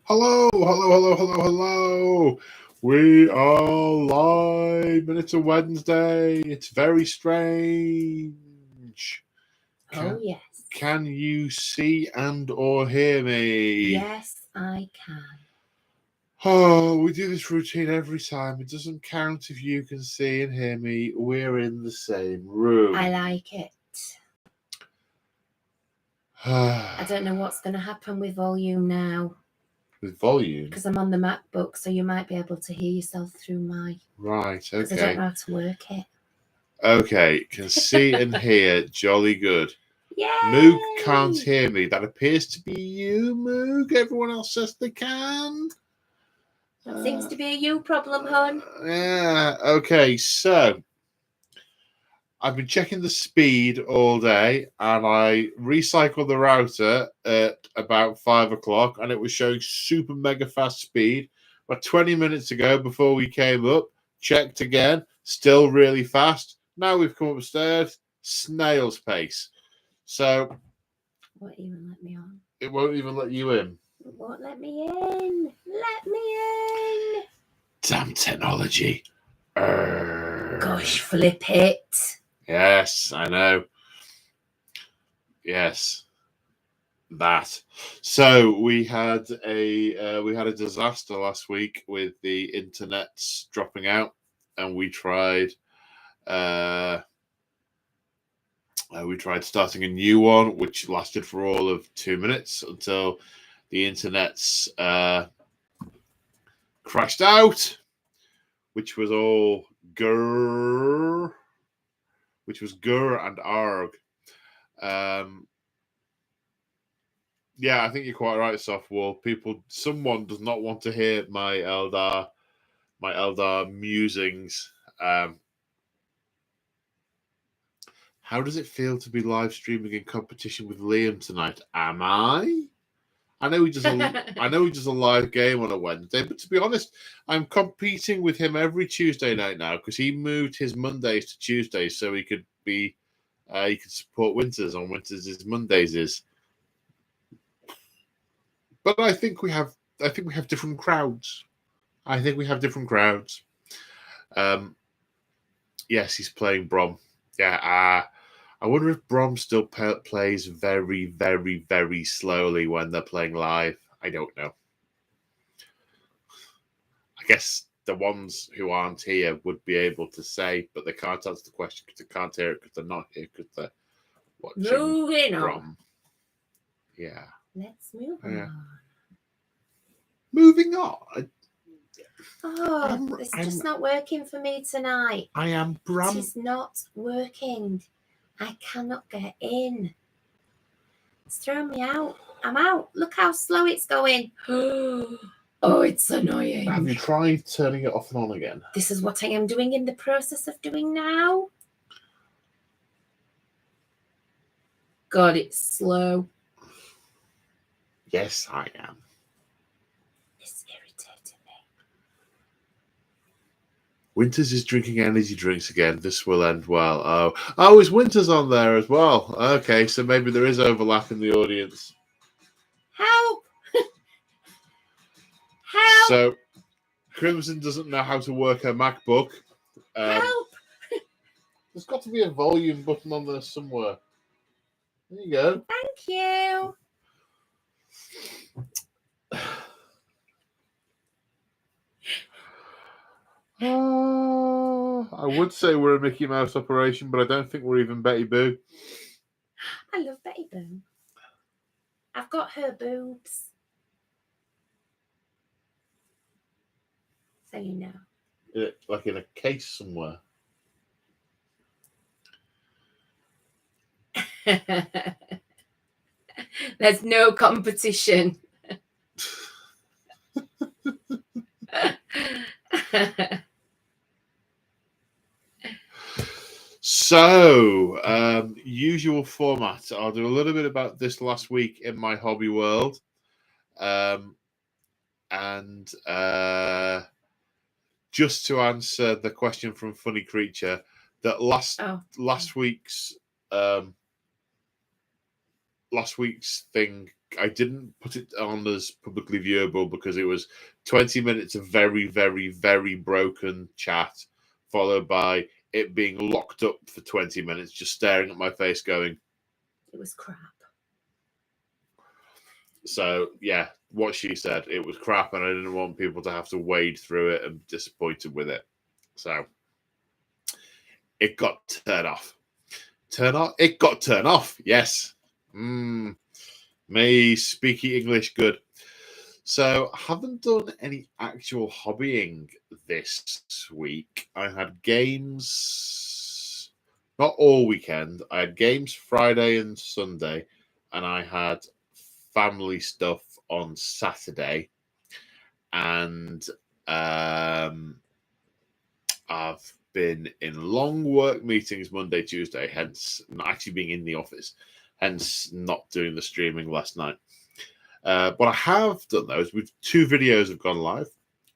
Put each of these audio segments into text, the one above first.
Hello, hello, hello, hello, hello. We are live and it's a Wednesday. It's very strange. Yes. Can you see and or hear me? Yes, I can. Oh, we do this routine every time. It doesn't count if you can see and hear me. We're in the same room. I like it. I don't know what's going to happen with volume now. With volume? Because I'm on the MacBook, so you might be able to hear yourself through my... Right, okay. Because I don't know how to work it. Okay, can see and hear. Jolly good. Yay! Moog can't hear me. That appears to be you, Moog. Everyone else says they can. That seems to be a you problem, hon. Yeah, okay, so I've been checking the speed all day and I recycled the router at about 5 o'clock and it was showing super mega fast speed. But 20 minutes ago, before we came up, checked again, still really fast. Now we've come upstairs, snail's pace. So won't even let me on. It won't even let you in. It won't let me in. Let me in. Damn technology. Gosh, flip it. Yes, I know. Yes, that. So we had a disaster last week with the internets dropping out, and we tried starting a new one, which lasted for all of 2 minutes until the internets crashed out, which was all grrr. Which was Gur and Arg. Yeah, I think you're quite right, Softwall. Someone does not want to hear my Eldar musings. How does it feel to be live streaming in competition with Liam tonight? Am I? I know he does a live game on a Wednesday, but to be honest, I'm competing with him every Tuesday night now because he moved his Mondays to Tuesdays so he could be. You can support Winters on Winters' Mondays is. But I think we have different crowds. Yes, he's playing Brom. Yeah, I wonder if Brom still plays very, very, very slowly when they're playing live. I don't know. I guess the ones who aren't here would be able to say, but they can't answer the question because they can't hear it because they're not here because they're watching Moving Brom. on. Yeah. Let's move on. Moving on. It's just not working for me tonight. I am Bram. It is not working. I cannot get in. It's throwing me out. I'm out. Look how slow it's going. Oh, it's annoying. Have you tried turning it off and on again? This is what I am doing in the process of doing now. God, it's slow. Yes, I am. It's irritating me. Winters is drinking energy drinks again. This will end well. Oh, is Winters on there as well? Okay, so maybe there is overlap in the audience. Help! Help! So, Crimson doesn't know how to work her MacBook. Help! There's got to be a volume button on there somewhere. There you go. Thank you. I would say we're a Mickey Mouse operation, but I don't think we're even Betty Boo. I love Betty Boo. I've got her boobs. So you know. Like in a case somewhere. There's no competition. So, usual format. I'll do a little bit about this last week in my hobby world. And just to answer the question from Funny Creature, that last week's last week's thing, I didn't put it on as publicly viewable because it was 20 minutes of very, very, very broken chat, followed by it being locked up for 20 minutes, just staring at my face going, it was crap. So, yeah, what she said, it was crap, and I didn't want people to have to wade through it and be disappointed with it. So, it got turned off. It got turned off, yes. Me speaky English good. So, I haven't done any actual hobbying this week. I had games, not all weekend. I had games Friday and Sunday, and I had family stuff on Saturday, and I've been in long work meetings Monday, Tuesday, hence not actually being in the office, hence not doing the streaming last night. But I have done those. With 2 videos have gone live.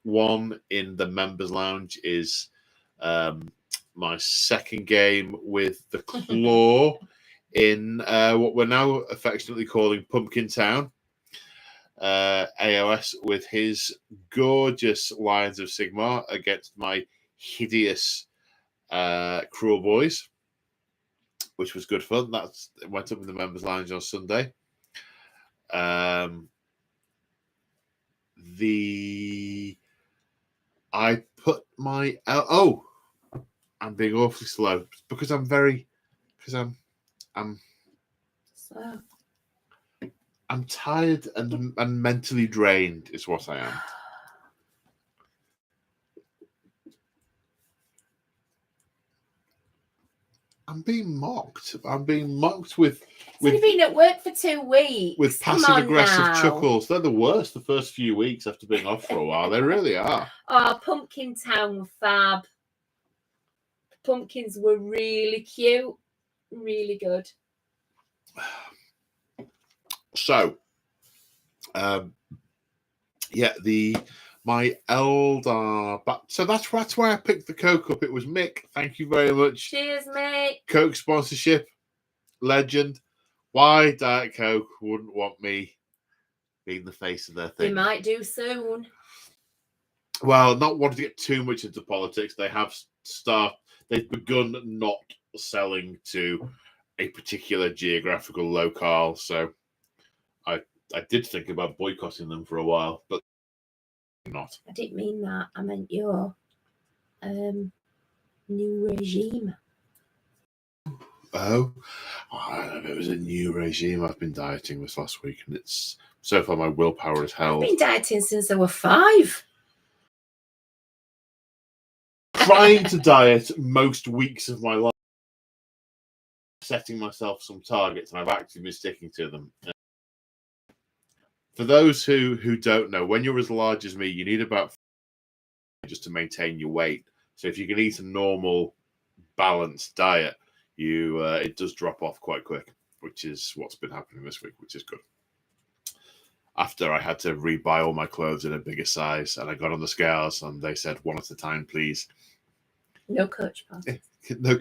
One in the members lounge is my second game with the Claw in what we're now affectionately calling Pumpkin Town. AOS with his gorgeous Lions of Sigmar against my hideous Cruel Boys, which was good fun. That went up in the members lounge on Sunday. I put my I'm being awfully slow because I'm So, I'm tired and mentally drained is what I am. I'm being mocked. I'm being mocked with you've been at work for 2 weeks. with passive aggressive chuckles. They're the worst the first few weeks after being off for a while. They really are. Oh, Pumpkin Town were fab. The pumpkins were really cute. Really good. So, my Eldar, so that's why I picked the Coke up. It was Mick. Thank you very much. Cheers, mate. Coke sponsorship, legend. Why Diet Coke wouldn't want me being the face of their thing? They might do soon. Well, not wanting to get too much into politics. They've begun not selling to a particular geographical locale. So I did think about boycotting them for a while, but not. I didn't mean that. I meant your new regime. Oh, I don't know if it was a new regime. I've been dieting this last week, and it's so far my willpower is held. I've been dieting since I was 5. Trying to diet most weeks of my life, setting myself some targets, and I've actually been sticking to them. For those who don't know, when you're as large as me, you need about just to maintain your weight. So if you can eat a normal, balanced diet, it does drop off quite quick, which is what's been happening this week, which is good. After I had to rebuy all my clothes in a bigger size, and I got on the scales, and they said 1 at a time, please. No coach pass. No.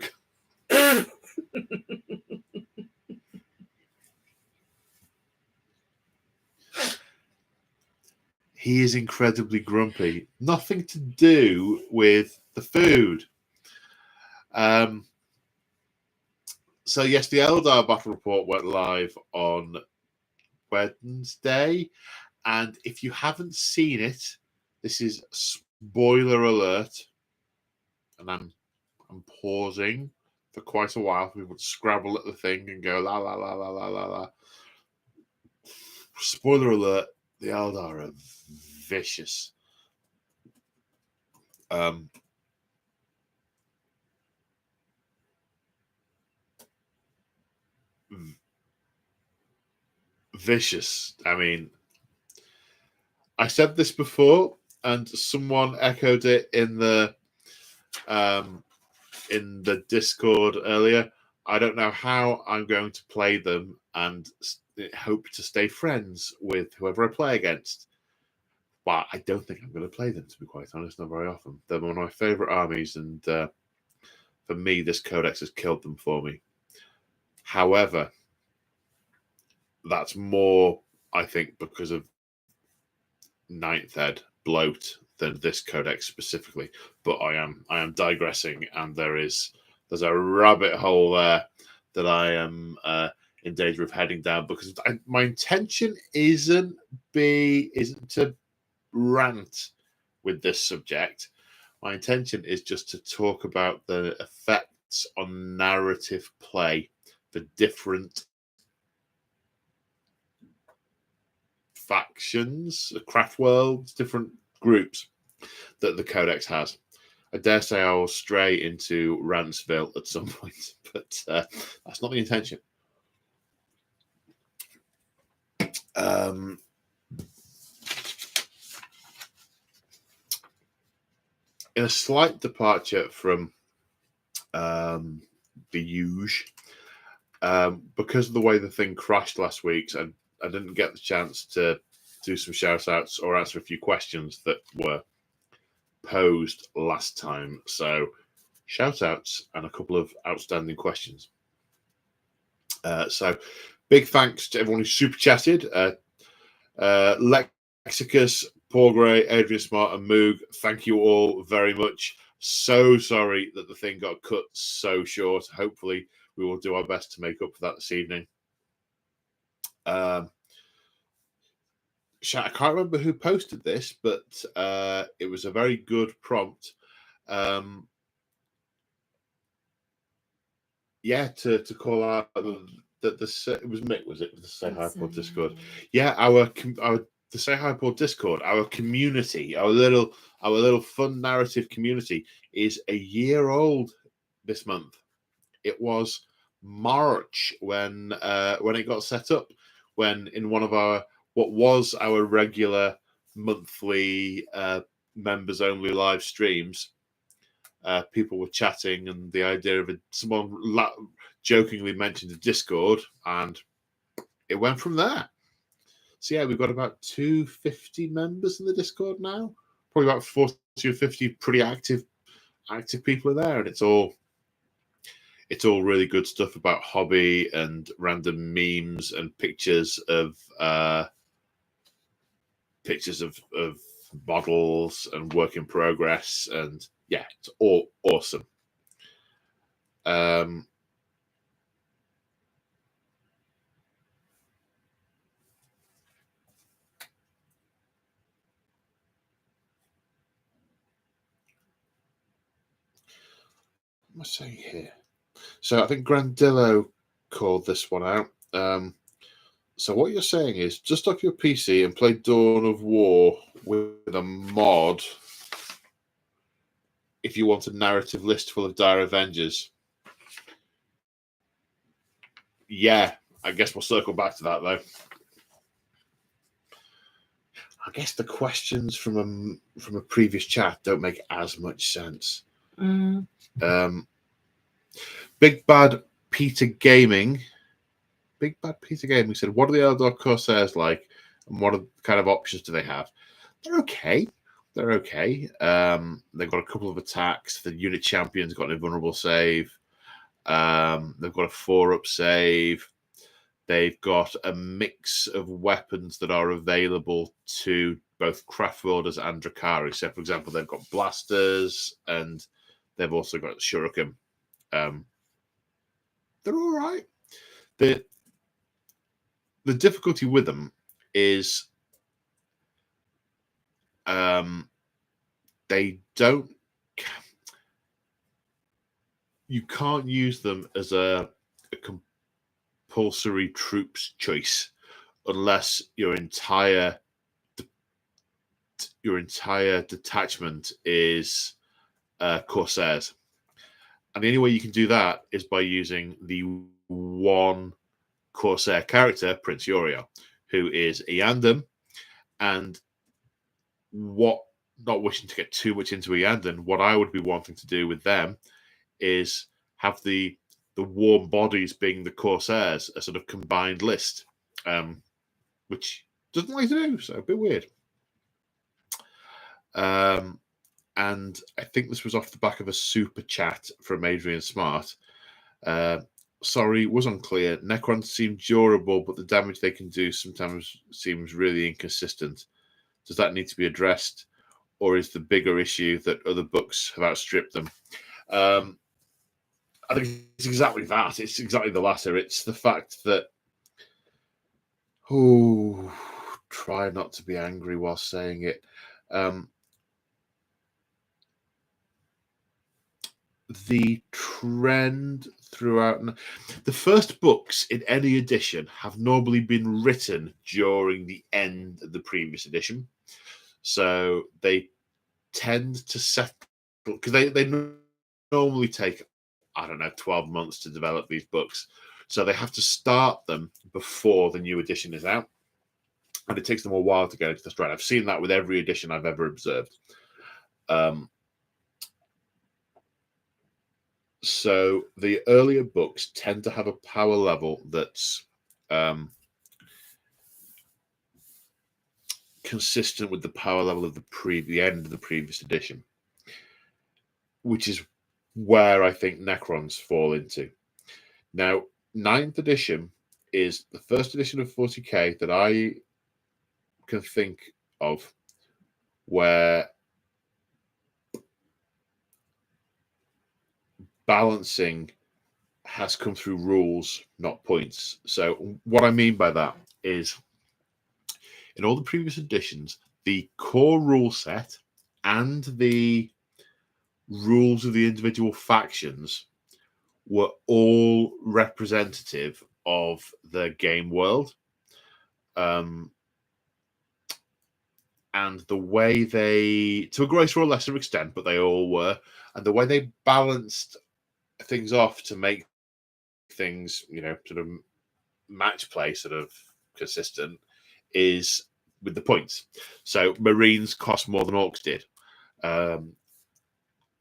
He is incredibly grumpy. Nothing to do with the food. So yes, the Eldar battle report went live on Wednesday, and if you haven't seen it, this is spoiler alert, and I'm pausing for quite a while for people to scrabble at the thing and go la la la la la la la. Spoiler alert: the Eldar are vicious. Vicious. I mean, I said this before, and someone echoed it in the Discord earlier. I don't know how I'm going to play them and hope to stay friends with whoever I play against. But I don't think I'm going to play them, to be quite honest, not very often. They're one of my favourite armies, and for me, this codex has killed them for me. However, that's more, I think, because of Ninth Ed bloat than this codex specifically. But I am digressing, and there's a rabbit hole there that I am in danger of heading down, because my intention isn't to rant with this subject. My intention is just to talk about the effects on narrative play for different factions, craft worlds, different groups that the codex has. I dare say I will stray into Rantsville at some point, but that's not the intention. In a slight departure from the usual, because of the way the thing crashed last week, so I didn't get the chance to do some shout outs or answer a few questions that were posed last time. So shout outs and a couple of outstanding questions. So big thanks to everyone who super chatted. Lexicus, Paul Gray, Adrian Smart, and Moog, thank you all very much. So sorry that the thing got cut so short. Hopefully we will do our best to make up for that this evening. I can't remember who posted this, but it was a very good prompt. Yeah, to call out that it was Mick, was it? The Say Hi Paul Discord. Yeah, the Say Hi Paul Discord, our community, our little fun narrative community is a year old this month. It was March when it got set up, when in one of what was our regular monthly members only live streams, people were chatting, and the idea of someone jokingly mentioned a Discord, and it went from there. So yeah, we've got about 250 members in the Discord now. Probably about 40 or 50 pretty active people in there, and it's all really good stuff about hobby and random memes and pictures of models and work in progress, and yeah, it's all awesome. What am I saying here? So I think Grandillo called this one out. So what you're saying is just off your PC and play Dawn of War with a mod if you want a narrative list full of Dire Avengers. Yeah, I guess we'll circle back to that though. I guess the questions from a previous chat don't make as much sense. Big Bad Peter Gaming said, what are the Eldar Corsairs like, and what are the kind of options do they have? They're okay. They've got a couple of attacks. The unit champion's got an invulnerable save. They've got a 4-up save. They've got a mix of weapons that are available to both craft worlders and Drakari. So, for example, they've got blasters, and they've also got shuriken. They're all right. The difficulty with them is you can't use them as a compulsory troops choice unless your entire detachment is Corsairs. And the only way you can do that is by using the one Corsair character, Prince Uriel, who is Iyanden. And not wishing to get too much into Iyanden, what I would be wanting to do with them is have the warm bodies being the Corsairs, a sort of combined list, which doesn't like to do, so a bit weird. And I think this was off the back of a super chat from Adrian Smart. sorry, was unclear. Necrons seem durable, but the damage they can do sometimes seems really inconsistent. Does that need to be addressed, or is the bigger issue that other books have outstripped them? I think it's exactly that. It's exactly the latter. It's the fact that, try not to be angry while saying it. The trend throughout the first books in any edition have normally been written during the end of the previous edition, so they tend to settle because they normally take, I don't know, 12 months to develop these books, so they have to start them before the new edition is out, and it takes them a while to get into the stride. I've seen that with every edition I've ever observed. So the earlier books tend to have a power level that's consistent with the power level of the end of the previous edition, which is where I think Necrons fall into. Now, 9th edition is the first edition of 40k that I can think of where balancing has come through rules, not points. So what I mean by that is, in all the previous editions, the core rule set and the rules of the individual factions were all representative of the game world. And the way they, to a greater or lesser extent, but they all were, and the way they balanced things off to make things, sort of match play sort of consistent is with the points. So Marines cost more than Orcs did. An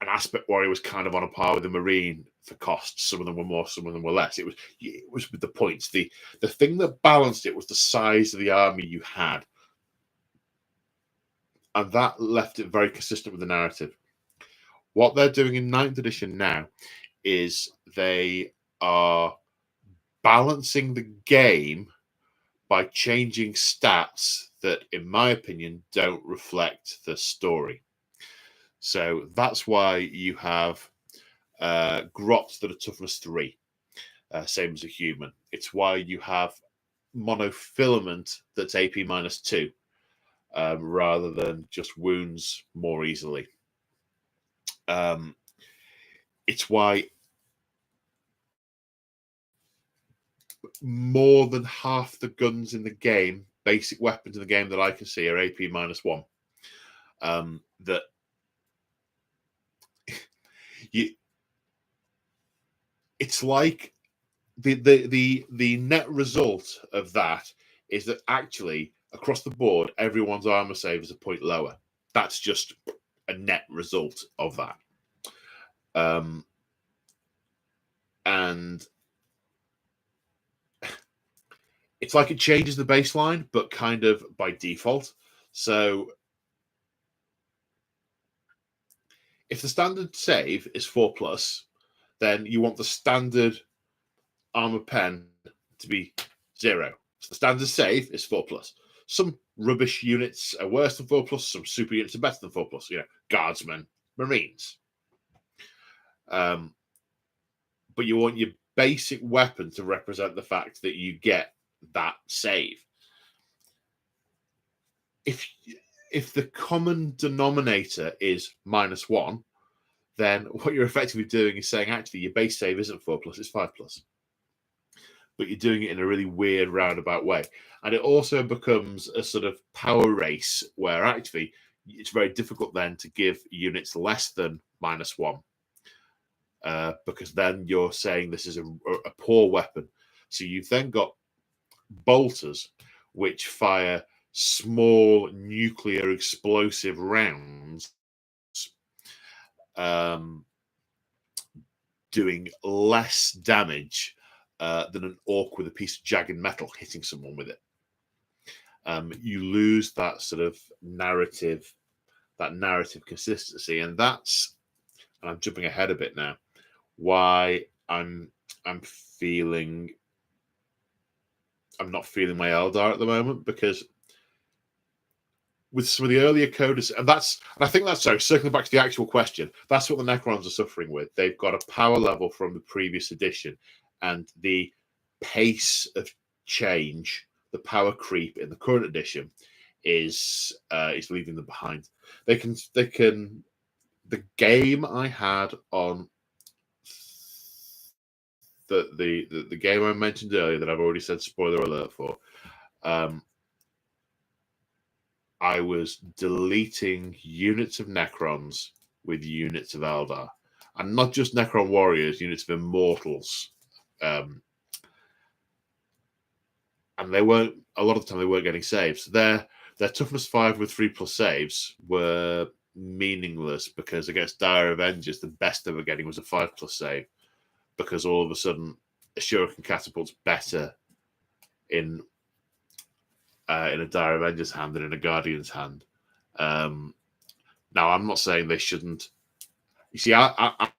Aspect Warrior was kind of on a par with the Marine for costs. Some of them were more, some of them were less. It was with the points. The thing that balanced it was the size of the army you had. And that left it very consistent with the narrative. What they're doing in 9th edition now is they are balancing the game by changing stats that, in my opinion, don't reflect the story. So that's why you have grots that are toughness 3, same as a human. It's why you have monofilament that's AP -2, rather than just wounds more easily. It's why more than half the guns in the game, basic weapons in the game that I can see, are AP -1. That it's like the net result of that is that actually across the board everyone's armor save is a point lower. That's just a net result of that. And it's like it changes the baseline, but kind of by default. So if the standard save is 4+, then you want the standard armor pen to be 0. So the standard save is 4+. Some rubbish units are worse than 4+, some super units are better than 4+. Guardsmen, Marines. But you want your basic weapon to represent the fact that you get that save. If the common denominator is -1, then what you're effectively doing is saying, actually, your base save isn't 4+, it's 5+. But you're doing it in a really weird roundabout way. And it also becomes a sort of power race where actually it's very difficult then to give units less than -1. Because then you're saying this is a poor weapon. So you've then got bolters which fire small nuclear explosive rounds, doing less damage than an orc with a piece of jagged metal hitting someone with it. You lose that sort of narrative consistency, and I'm jumping ahead a bit now, why I'm I'm not feeling my Eldar at the moment, because with some of the earlier coders, and I think that's so. Circling back to the actual question, that's what the Necrons are suffering with. They've got a power level from the previous edition, and the pace of change, the power creep in the current edition, is leaving them behind. They can. The game I had on the game I mentioned earlier that I've already said spoiler alert for. I was deleting units of Necrons with units of Eldar, and not just Necron warriors, units of Immortals. And they weren't, a lot of the time, they weren't getting saves. Their toughness 5 with 3+ saves were meaningless, because against Dire Avengers, the best they were getting was a 5+ save, because all of a sudden a Shuriken Catapult's better in a Dire Avengers hand than in a Guardian's hand. Now, I'm not saying they shouldn't. You see, what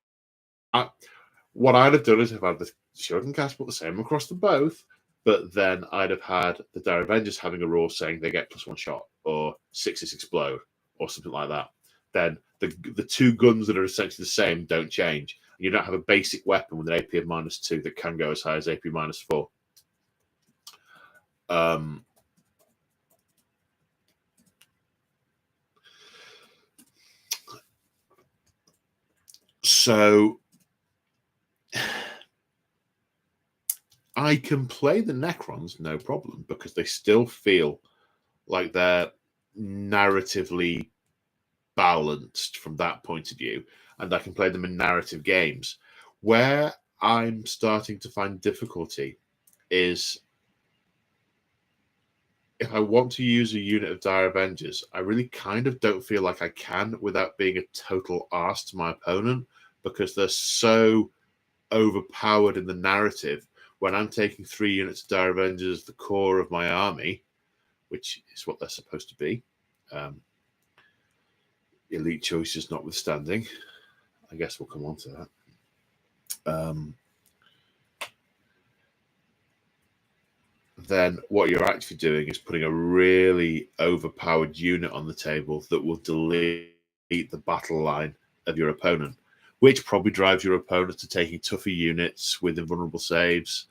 I'd have done is have had the Shuriken Catapult the same across them both, but then I'd have had the Dire Avengers having a rule saying they get +1 shot, or 6 explode, or something like that. Then the two guns that are essentially the same don't change. You don't have a basic weapon with an AP of -2 that can go as high as AP -4. So I can play the Necrons no problem, because they still feel like they're narratively balanced from that point of view, and I can play them in narrative games. Where I'm starting to find difficulty is if I want to use a unit of Dire Avengers, I really kind of don't feel like I can without being a total arse to my opponent, because they're so overpowered in the narrative. When I'm taking 3 units of Dire Avengers, the core of my army, which is what they're supposed to be, elite choices notwithstanding, I guess we'll come on to that. Then what you're actually doing is putting a really overpowered unit on the table that will delete the battle line of your opponent, which probably drives your opponent to taking tougher units with invulnerable saves.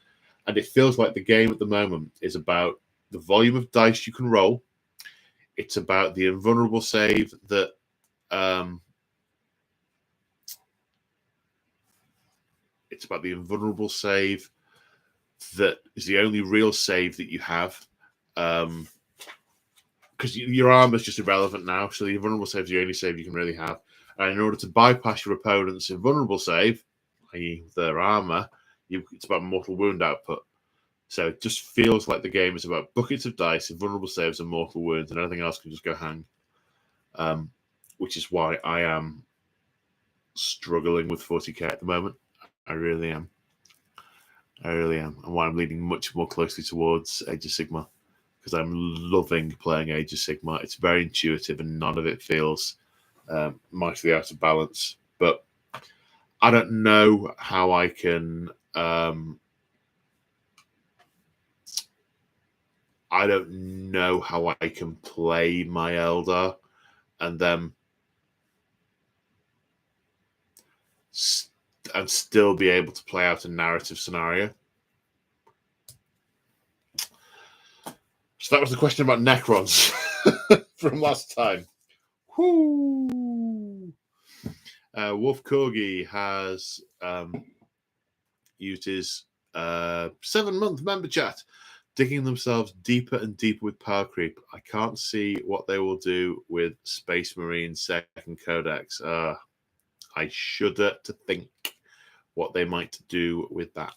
And it feels like the game at the moment is about the volume of dice you can roll. It's about the invulnerable save that that is the only real save that you have, because your armor is just irrelevant now. So the invulnerable save is the only save you can really have. And in order to bypass your opponent's invulnerable save, i.e. their armor, it's about mortal wound output. So it just feels like the game is about buckets of dice, invulnerable saves, and mortal wounds, and everything else can just go hang. Which is why I am struggling with 40k at the moment. I really am. And why I'm leaning much more closely towards Age of Sigmar, because I'm loving playing Age of Sigmar. It's very intuitive, and none of it feels mightily out of balance. But I don't know how I can. I don't know how I can play my Eldar and then and still be able to play out a narrative scenario. So that was the question about Necrons from last time. Whoo! Wolf Corgi has used his 7-month member chat, digging themselves deeper and deeper with power creep. I can't see what they will do with Space Marine 2nd Codex. I shudder to think what they might do with that.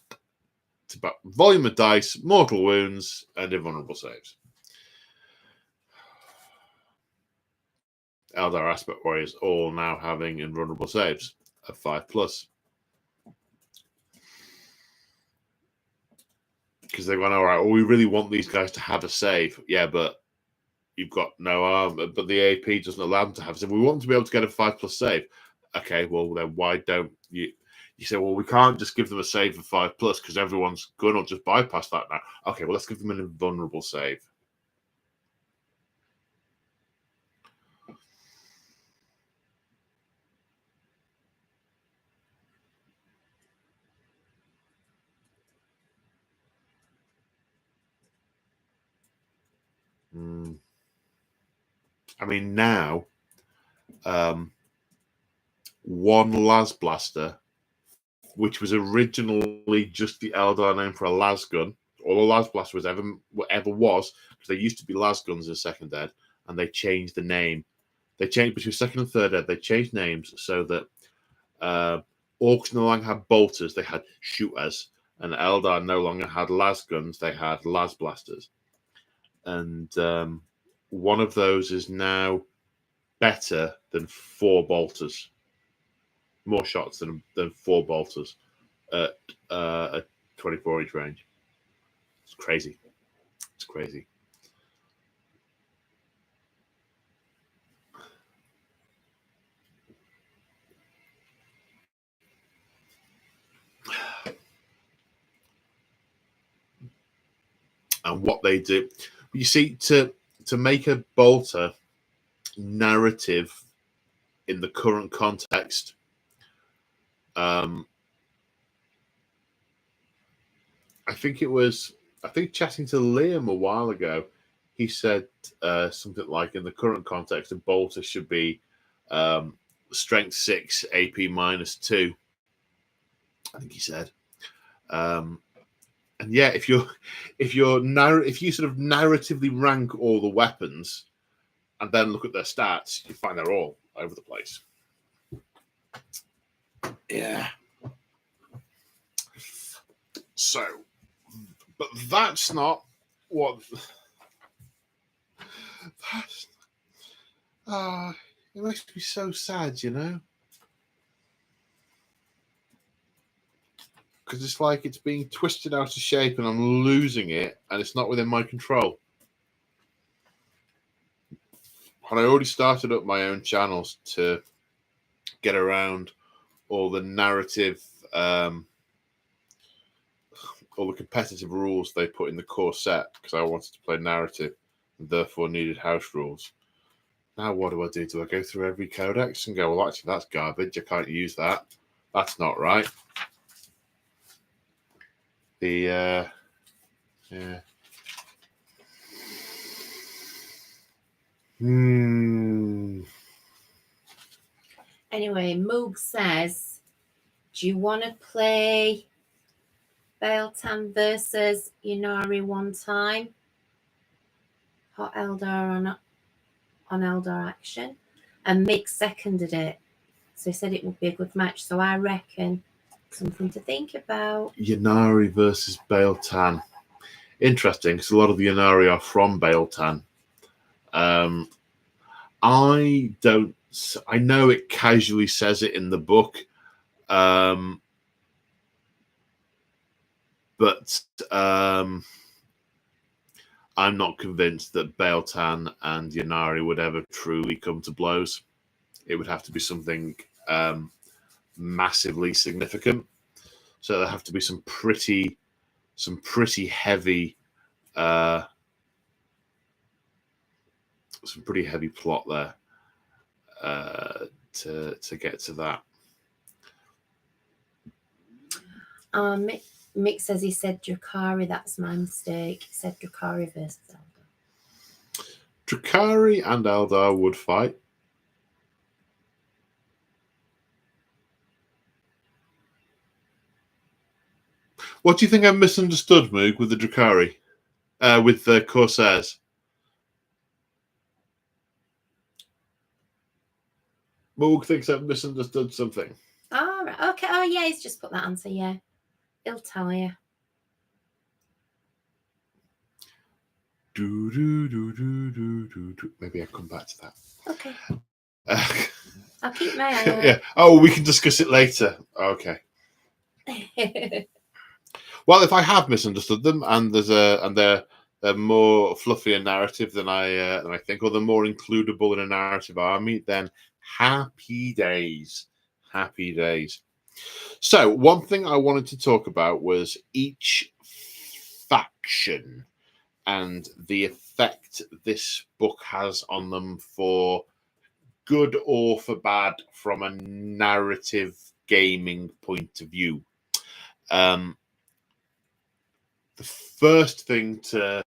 It's about volume of dice, mortal wounds, and invulnerable saves. Eldar Aspect Warriors all now having invulnerable saves of 5+. Because they're going, all right, well, we really want these guys to have a save. Yeah, but you've got no armor, but the AP doesn't allow them to have a save. We want them to be able to get a 5+ save. Okay, well, then why don't you? You say, well, we can't just give them a save of 5+ because everyone's gun will just bypass that now. Okay, well, let's give them an invulnerable save. I mean, now, one las blaster, which was originally just the Eldar name for a las gun. All a las blaster was ever was, because they used to be las guns in second ed, and they changed the name. They changed between second and third ed. They changed names so that Orcs no longer had bolters; they had shooters, and Eldar no longer had las guns; they had las blasters. And one of those is now better than 4 bolters. More shots than 4 bolters at a 24-inch range. It's crazy. It's crazy. And what they do, you see, to make a bolter narrative in the current context, I think chatting to Liam a while ago, he said something like, in the current context, a bolter should be strength 6, AP -2. I think he said. And yeah, if you sort of narratively rank all the weapons and then look at their stats, you find they're all over the place. Yeah. So, but that's not what. It makes me so sad, you know. Because it's like it's being twisted out of shape and I'm losing it and it's not within my control. And I already started up my own channels to get around all the narrative, all the competitive rules they put in the core set, because I wanted to play narrative and therefore needed house rules. Now what do? Do I go through every codex and go, well, actually, that's garbage. I can't use that. That's not right. Yeah. Anyway, Moog says, do you want to play Biel-Tan versus Ynnari one time? Hot Eldar on Eldar action. And Mick seconded it. So he said it would be a good match. So I reckon something to think about. Ynnari versus Biel-Tan. Interesting, because a lot of the Ynnari are from Biel-Tan. I know it casually says it in the book, but I'm not convinced that Biel-Tan and Ynnari would ever truly come to blows. It would have to be something massively significant. So there have to be some pretty heavy, plot there to get to that. Mick says he said Drukhari. That's my mistake. He said Drukhari versus Eldar. Drukhari and Eldar would fight. What do you think I misunderstood, Moog, with the Drukhari? With the Corsairs? Moog thinks I've misunderstood something. Oh, right. Okay. Oh, yeah, he's just put that answer, yeah. He'll tell you. Maybe I'll come back to that. Okay. I'll keep my eye on. Yeah. Oh, we can discuss it later. Okay. Well, if I have misunderstood them, and they're more fluffy a narrative than I think, or they're more includable in a narrative army, then happy days, happy days. So one thing I wanted to talk about was each faction and the effect this book has on them, for good or for bad, from a narrative gaming point of view. The first thing to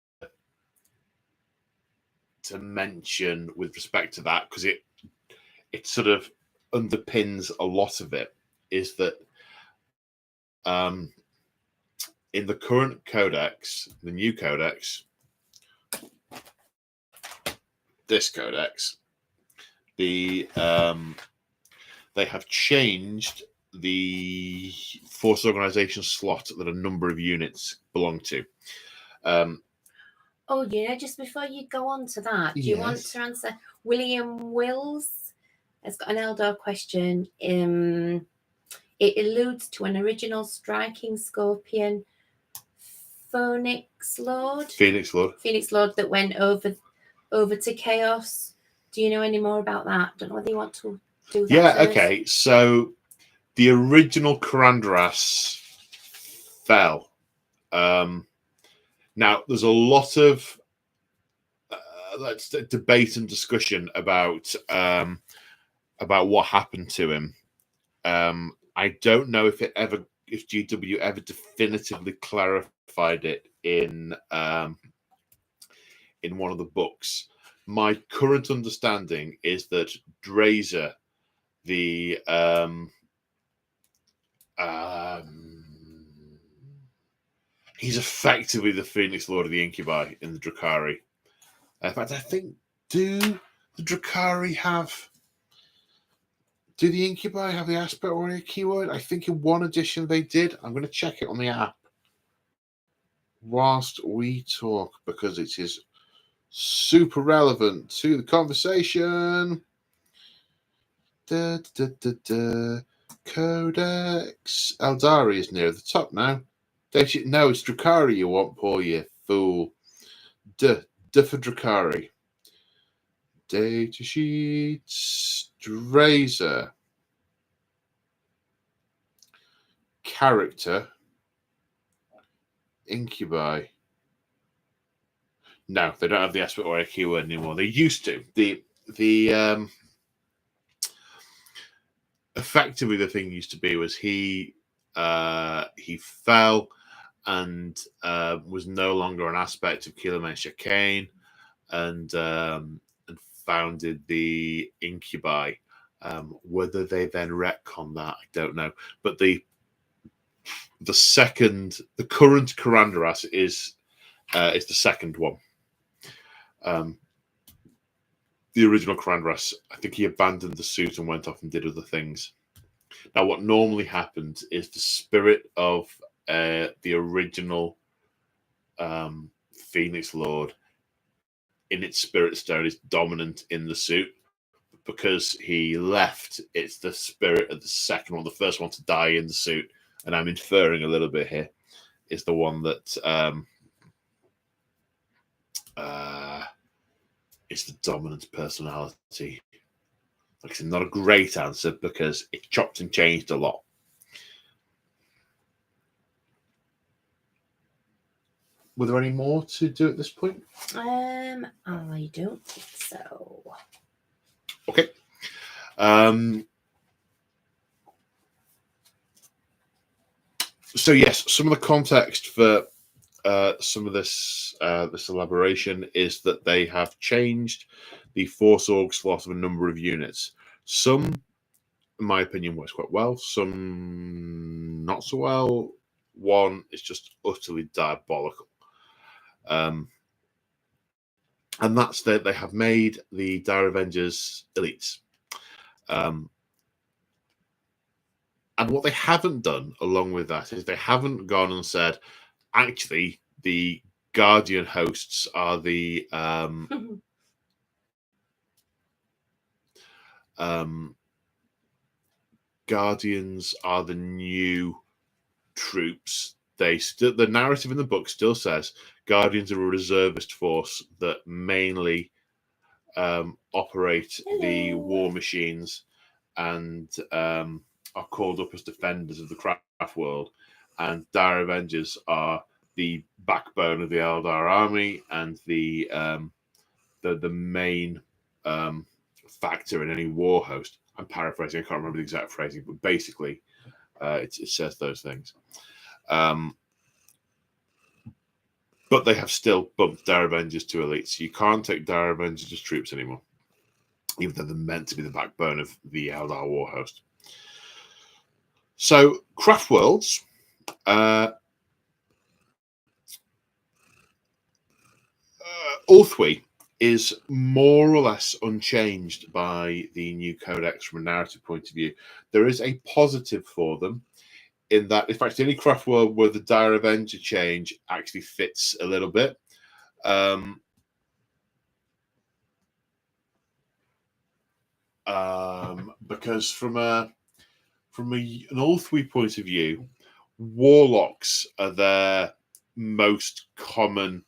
mention with respect to that, because it sort of underpins a lot of it, is that in the current codex, the new codex, this codex, they have changed the force organization slot that a number of units belong to. Just before you go on to that, do you want to answer? William Wills has got an Eldar question. It alludes to an original striking scorpion, Phoenix Lord that went over to Chaos. Do you know any more about that? Don't know whether you want to do that. Yeah, first. okay. So the original Karandras fell. Now, there's a lot of debate and discussion about what happened to him. I don't know if GW ever definitively clarified it in one of the books. My current understanding is that Drazer, the he's effectively the Phoenix Lord of the Incubi in the Drakari. In fact, I think, do the Drakari have... Do the Incubi have the aspect warrior keyword? I think in one edition they did. I'm going to check it on the app whilst we talk, because it is super relevant to the conversation. Codex. Eldari is near the top now. No, it's Drakari you want, Paul, you fool. For Drakari. Data sheets. Drazer. Character. Incubi. No, they don't have the aspect warrior keyword anymore. They used to. The effectively the thing used to be was he fell and was no longer an aspect of Kilomen Shakain, and founded the Incubi. Whether they then retcon that, I don't know. But the current Karandras is the second one. The original Karandras, I think he abandoned the suit and went off and did other things. Now, what normally happens is the spirit of the original Phoenix Lord in its spirit stone is dominant in the suit. Because he left, it's the spirit of the second one, the first one to die in the suit, and I'm inferring a little bit here, is the one that is the dominant personality. Like, it's not a great answer because it chopped and changed a lot. Were there any more to do at this point? I don't think so. Okay. So yes, some of the context for some of this elaboration is that they have changed the Force Org slot of a number of units. Some, in my opinion, works quite well. Some not so well. One is just utterly diabolical. And that's that they have made the Dire Avengers elites. And what they haven't done along with that is they haven't gone and said, actually, the Guardian hosts are the Guardians are the new troops. The narrative in the book still says Guardians are a reservist force that mainly operate the war machines and are called up as defenders of the craft world, and Dire Avengers are the backbone of the Eldar army and the main factor in any war host. I'm paraphrasing, I can't remember the exact phrasing, but basically it says those things. But they have still bumped Dire Avengers to elite, so you can't take Dire Avengers as troops anymore, even though they're meant to be the backbone of the Eldar war host. So, craft worlds. Ulthwe is more or less unchanged by the new codex from a narrative point of view. There is a positive for them in that, in fact, the only craft world where the Dire Avenger change actually fits a little bit. Because from an Ulthwe point of view, warlocks are their most common.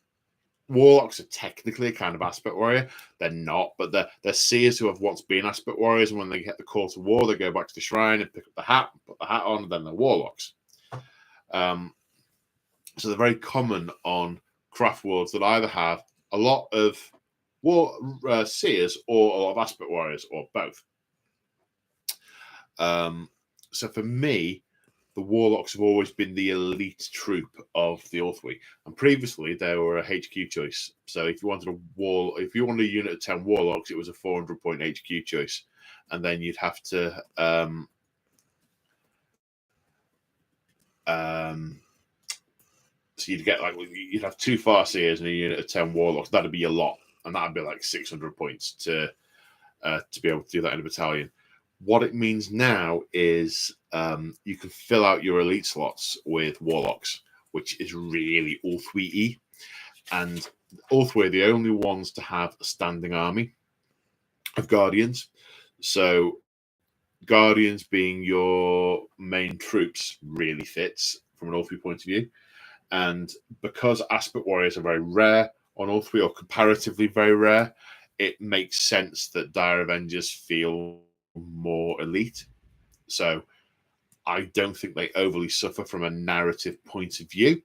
Warlocks are technically a kind of aspect warrior. They're not, but they're seers who have once been aspect warriors, and when they get the call to war, they go back to the shrine and pick up the hat, put the hat on, and then they're warlocks. So they're very common on craft worlds that either have a lot of seers or a lot of aspect warriors, or both. So for me, the warlocks have always been the elite troop of the Ulthwe, and previously they were a HQ choice. So if you wanted a unit of 10 warlocks, it was a 400-point HQ choice, and then you'd have to so you'd have 2 Farseers and a unit of 10 warlocks. That'd be a lot, and that'd be like 600 points to be able to do that in a battalion. What it means now is you can fill out your elite slots with warlocks, which is really Ulthwe-y. And Ulthwe are the only ones to have a standing army of guardians. So guardians being your main troops really fits from an Ulthwe point of view. And because aspect warriors are very rare on Ulthwe, or comparatively very rare, it makes sense that Dire Avengers feel more elite. So I don't think they overly suffer from a narrative point of view.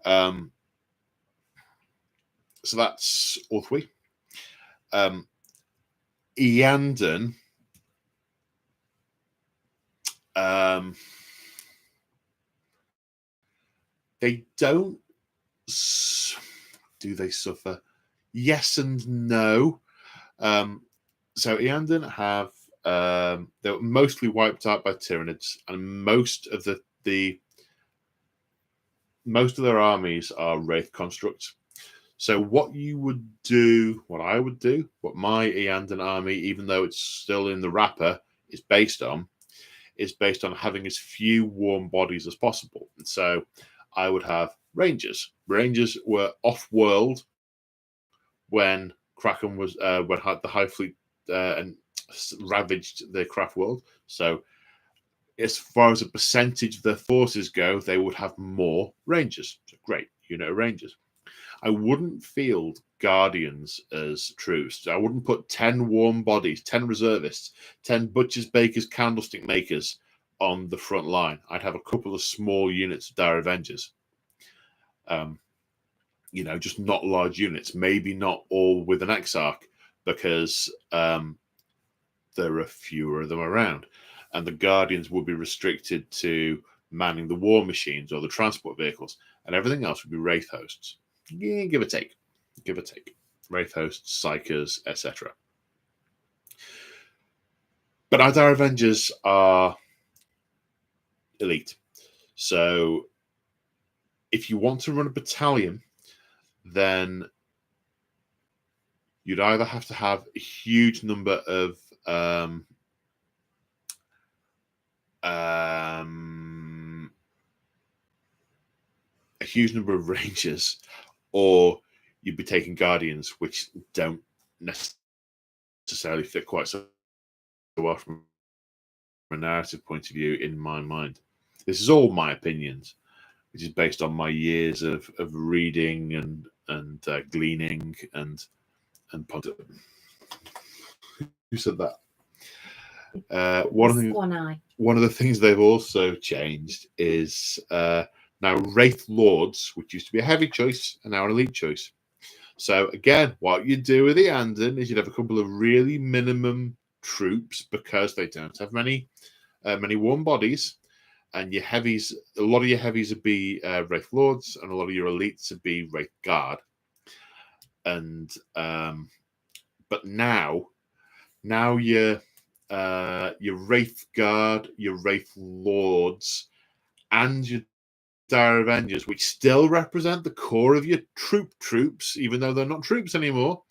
So that's Ulthwe. Iyanden. They don't. Do they suffer? Yes and no. So Iyanden have they were mostly wiped out by Tyranids, and most of their armies are Wraith constructs. So what I would do, what my Iyanden army, even though it's still in the wrapper, is based on having as few warm bodies as possible. And so I would have Rangers. Rangers were off-world when Kraken was when the High Fleet and ravaged the craft world. So as far as a percentage of their forces go, they would have more Rangers. So great unit of Rangers. I wouldn't field Guardians as troops. I wouldn't put 10 warm bodies, 10 reservists, 10 butchers, bakers, candlestick makers on the front line. I'd have a couple of small units of Dire Avengers. Just not large units. Maybe not all with an Exarch, because there are fewer of them around. And the Guardians would be restricted to manning the war machines or the transport vehicles, and everything else would be Wraith hosts. Yeah, give or take. Wraith hosts, Psychers, etc. But our Dire Avengers are elite. So if you want to run a battalion, then you'd either have to have a huge number of Rangers, or you'd be taking Guardians, which don't necessarily fit quite so well from a narrative point of view in my mind. This is all my opinions, which is based on my years of reading and gleaning and ponder. Who said that? One of the things they've also changed is now Wraith Lords, which used to be a heavy choice, are now an elite choice. So again, what you do with the Iyanden is you'd have a couple of really minimum troops because they don't have many warm bodies, and your heavies, a lot of your heavies would be Wraith Lords, and a lot of your elites would be Wraith Guard. And but now your Wraith Guard, your Wraith Lords, and your Dire Avengers, which still represent the core of your troops, even though they're not troops anymore,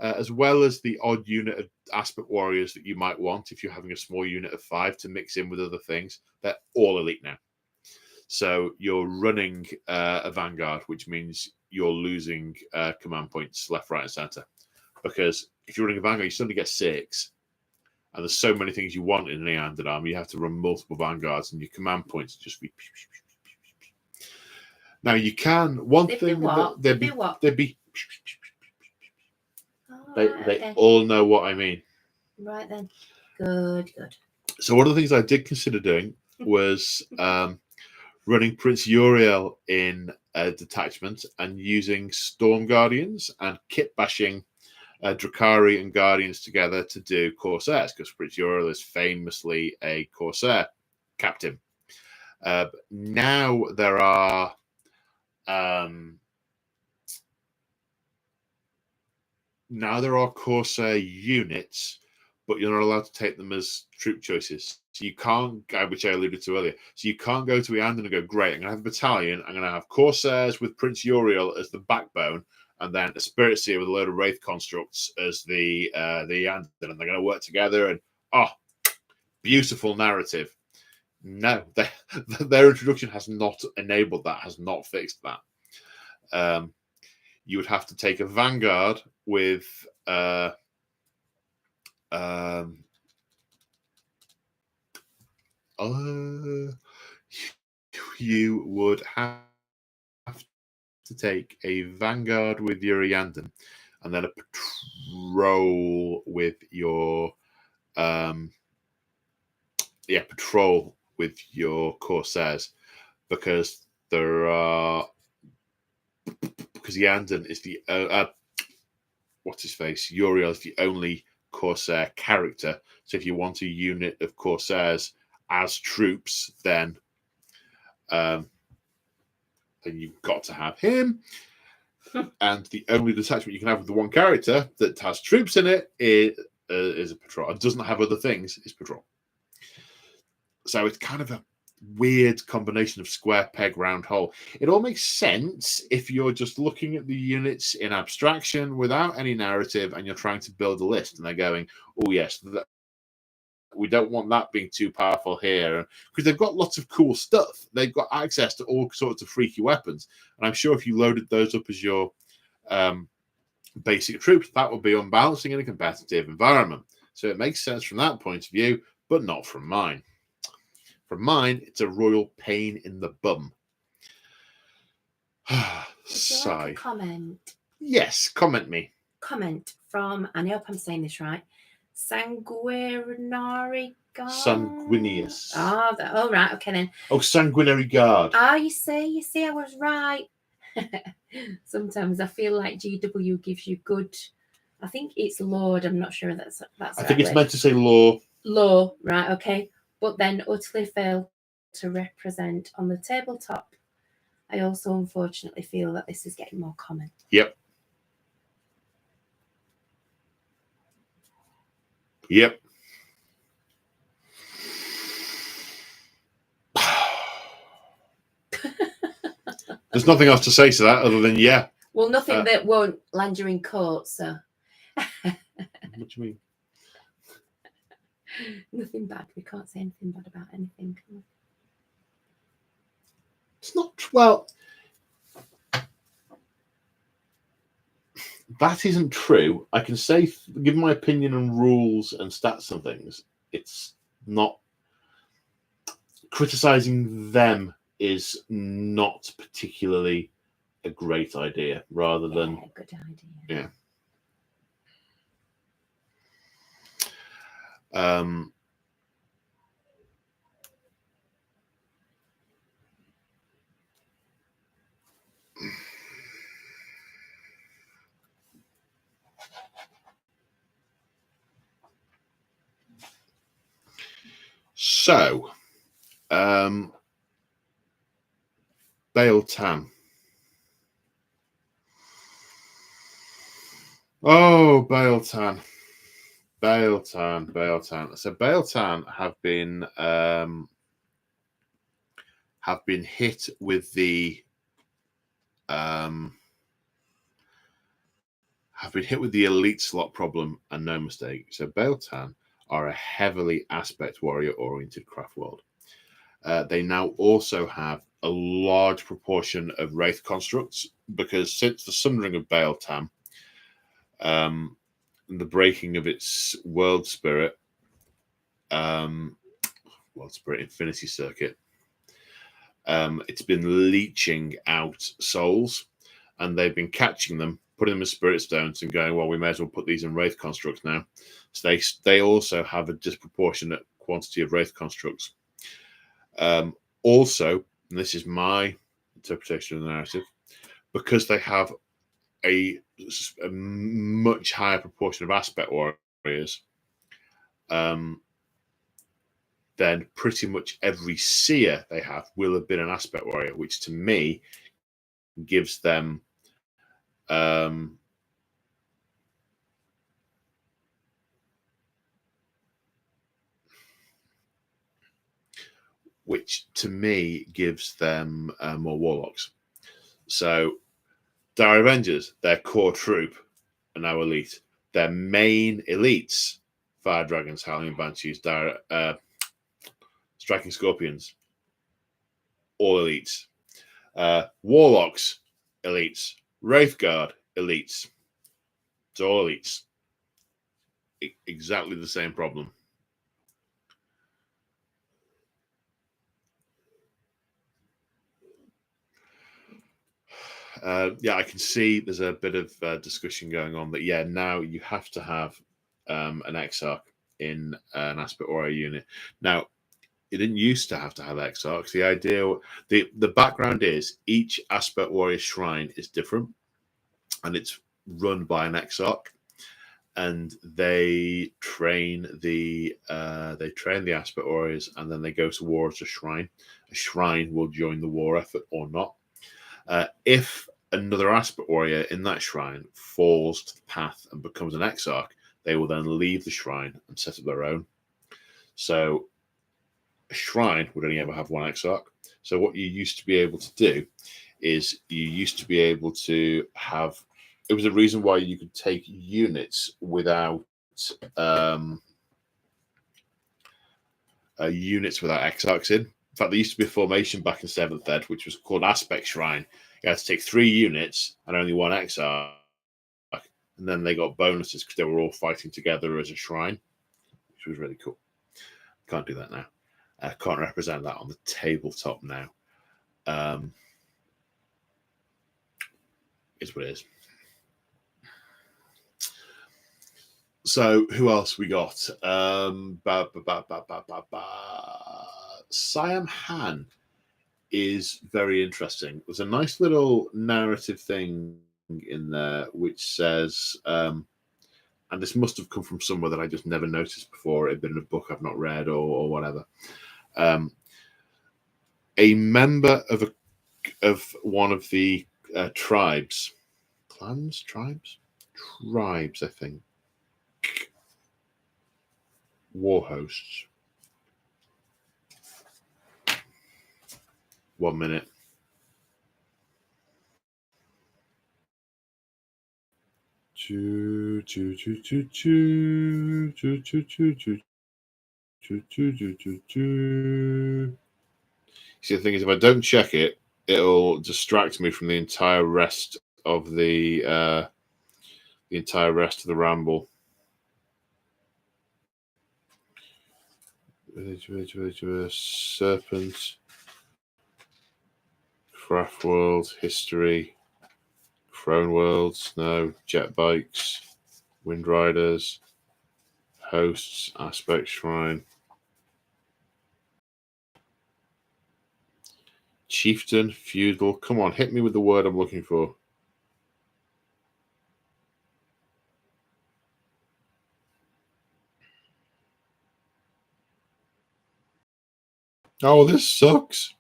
as well as the odd unit of aspect warriors that you might want if you're having a small unit of 5 to mix in with other things. They're all elite now. So you're running a Vanguard, which means you're losing command points left, right, and center. Because if you're running a Vanguard, you suddenly get 6. And there's so many things you want in an Iyanden army, you have to run multiple Vanguards, and your command points just be. Now you can they'd be. They all know what I mean. Right then, good. So one of the things I did consider doing was running Prince Uriel in a detachment and using Storm Guardians and kit bashing Drakari and Guardians together to do Corsairs, because Prince Uriel is famously a Corsair captain. Now there are Corsair units, but you're not allowed to take them as troop choices. So you can't, which I alluded to earlier. So you can't go to Iyanden and go, great, I'm going to have a battalion. I'm going to have Corsairs with Prince Uriel as the backbone, and then a Spirit Seer with a load of Wraith constructs as the Iyanden, and they're going to work together. And beautiful narrative. No, their introduction has not enabled that, has not fixed that. You would have to take a Vanguard with you would have to take a Vanguard with your Iyanden, and then a patrol with your Corsairs, because Iyanden is the Uriel is the only Corsair character. So if you want a unit of Corsairs as troops, then you've got to have him. And the only detachment you can have with the one character that has troops in it is a patrol. It doesn't have other things, it's patrol. So it's kind of a weird combination of square peg, round hole. It all makes sense if you're just looking at the units in abstraction without any narrative, and you're trying to build a list, and they're going, oh yes, we don't want that being too powerful here, because they've got lots of cool stuff. They've got access to all sorts of freaky weapons, and I'm sure if you loaded those up as your basic troops, that would be unbalancing in a competitive environment. So it makes sense from that point of view, but not from mine. From mine, it's a royal pain in the bum. Sigh. Like a comment? Yes, comment me. Comment from, I hope I'm saying this right, Sanguinary Guard? Sanguinius. Oh, right, okay then. Oh, Sanguinary Guard. You see, I was right. Sometimes I feel like GW gives you good, I think it's Lord, I'm not sure that's I think it's meant to say law. Law, right, okay. But then utterly failed to represent on the tabletop. I also unfortunately feel that this is getting more common. Yep. There's nothing else to say to that other than yeah. Well, nothing that won't land you in court, so. What do you mean? Nothing bad. We can't say anything bad about anything, can we? It's not, well, that isn't true. I can say, give my opinion on rules and stats and things. It's not, criticizing them is not particularly a great idea, rather than a good idea. Yeah. So, Biel-Tan. Oh, Biel-Tan. Biel-Tan. So Biel-Tan have been hit with the elite slot problem, and no mistake. So Biel-Tan are a heavily aspect warrior oriented craft world. They now also have a large proportion of wraith constructs, because since the sundering of Biel-Tan, the breaking of its world spirit infinity circuit, it's been leeching out souls, and they've been catching them, putting them in spirit stones, and going, well, we may as well put these in wraith constructs now. So they also have a disproportionate quantity of wraith constructs. Also, and this is my interpretation of the narrative, because they have a much higher proportion of aspect warriors, then pretty much every seer they have will have been an aspect warrior, which to me gives them more warlocks. So Dire Avengers, their core troop, are now elite. Their main elites, Fire Dragons, Howling Banshees, Striking Scorpions, all elites. Warlocks, elites. Wraithguard, elites. It's all elites. Exactly the same problem. I can see there's a bit of discussion going on that, now you have to have an Exarch in an aspect warrior unit. Now, you didn't used to have Exarchs. The background is each aspect warrior shrine is different, and it's run by an Exarch, and they train the aspect warriors, and then they go to war at a shrine. A shrine will join the war effort or not. If another aspect warrior in that shrine falls to the path and becomes an Exarch, they will then leave the shrine and set up their own. So a shrine would only ever have one Exarch. So what you used to be able to do is it was a reason why you could take units without Exarchs in. In fact, there used to be a formation back in 7th Ed, which was called Aspect Shrine. You had to take 3 units and only one Exarch. And then they got bonuses because they were all fighting together as a shrine, which was really cool. Can't do that now. Can't represent that on the tabletop now. Is what it is. So who else we got? Saim-Hann is very interesting. There's a nice little narrative thing in there which says, and this must have come from somewhere that I just never noticed before. It had been in a book I've not read or whatever. A member of one of the tribes, I think, war hosts. 1 minute. See, the thing is, if I don't check it, it'll distract me from the entire rest of the ramble. Serpent, craft world, history, crone worlds, no, jet bikes, wind riders, hosts, aspect shrine, chieftain, feudal. Come on, hit me with the word I'm looking for. Oh, this sucks.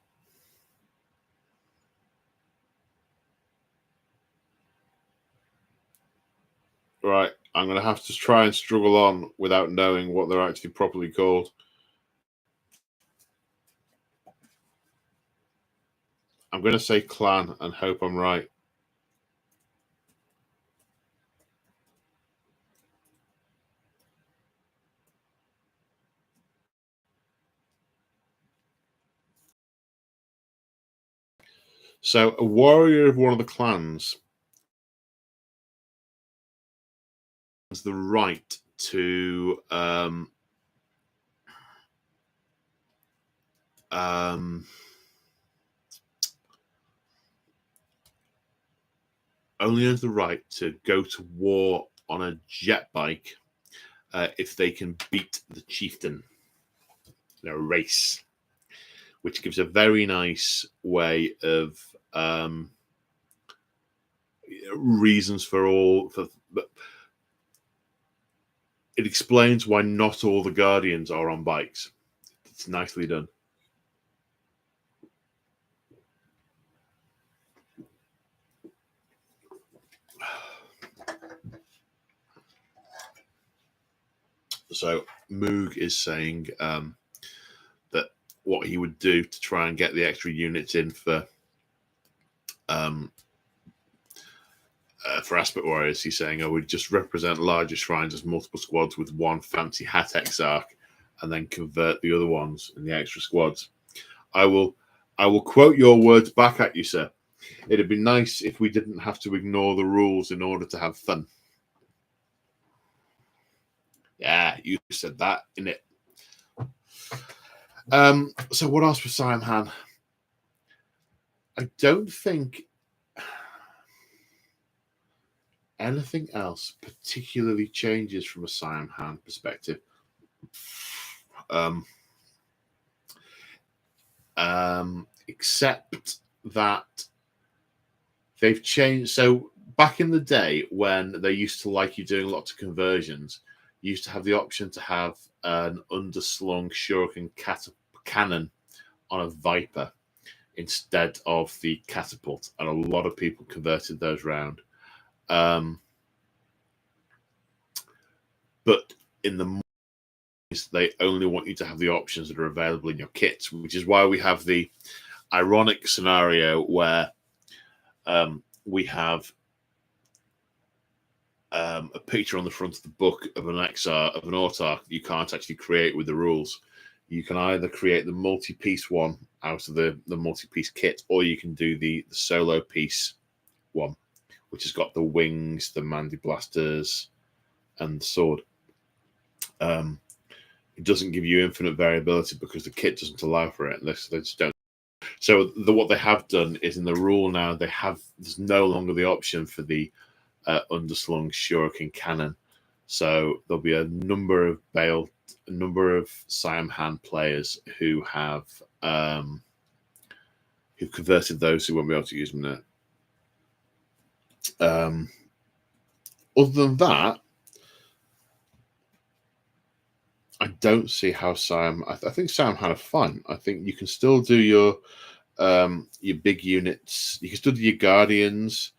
Right, I'm going to have to try and struggle on without knowing what they're actually properly called. I'm going to say clan and hope I'm right. So, a warrior of one of the clans has the right to only has the right to go to war on a jet bike if they can beat the chieftain in a race, which gives a very nice way of reasons for all. But it explains why not all the guardians are on bikes. It's nicely done. So Moog is saying that what he would do to try and get the extra units in for Aspect Warriors, he's saying, I would just represent larger shrines as multiple squads with one fancy hat exarch, and then convert the other ones in the extra squads. I will quote your words back at you, sir. It'd be nice if we didn't have to ignore the rules in order to have fun. Yeah, you said that, innit? So what else was Saim-Hann? I don't think anything else particularly changes from a Saim-Hann perspective. Except that they've changed. So back in the day when they used to like you doing lots of conversions, you used to have the option to have an underslung shuriken cannon on a Viper instead of the catapult, and a lot of people converted those round. But in the they only want you to have the options that are available in your kits, which is why we have the ironic scenario where we have a picture on the front of the book of an XR of an autarch you can't actually create with the rules. You can either create the multi-piece one out of the multi-piece kit, or you can do the solo piece one, which has got the wings, the Mandy blasters, and the sword. It doesn't give you infinite variability because the kit doesn't allow for it. They just don't. So what they have done is in the rule now there's no longer the option for the underslung shuriken cannon. So there'll be a number of Saim-Hann players who have who've converted those who won't be able to use them now. Other than that, I don't see how I think Saim-Hann are fun. I think you can still do your big units. You can still do your guardians.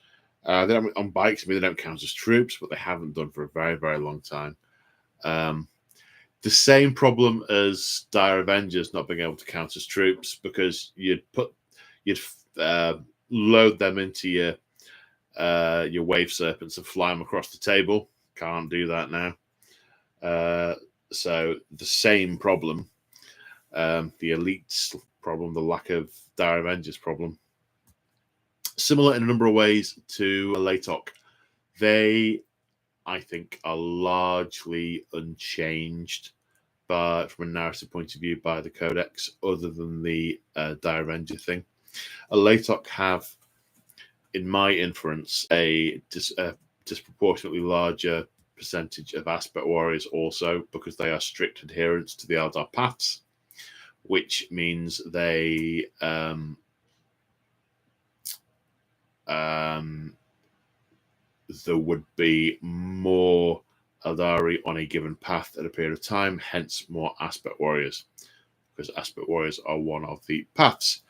They don't on bikes. I mean, they don't count as troops, but they haven't done for a very, very long time. The same problem as Dire Avengers not being able to count as troops, because you'd load them into your wave serpents and fly them across the table. Can't do that now. So the same problem, the elites problem, the lack of Dire Avengers problem. Similar in a number of ways to Latok. They, I think, are largely unchanged from a narrative point of view by the Codex, other than the Dire Avenger thing. Latok have, in my inference, a disproportionately larger percentage of Aspect Warriors also, because they are strict adherents to the Eldar paths, which means they there would be more Aeldari on a given path at a period of time, hence more Aspect Warriors. because aspect warriors are one of the paths.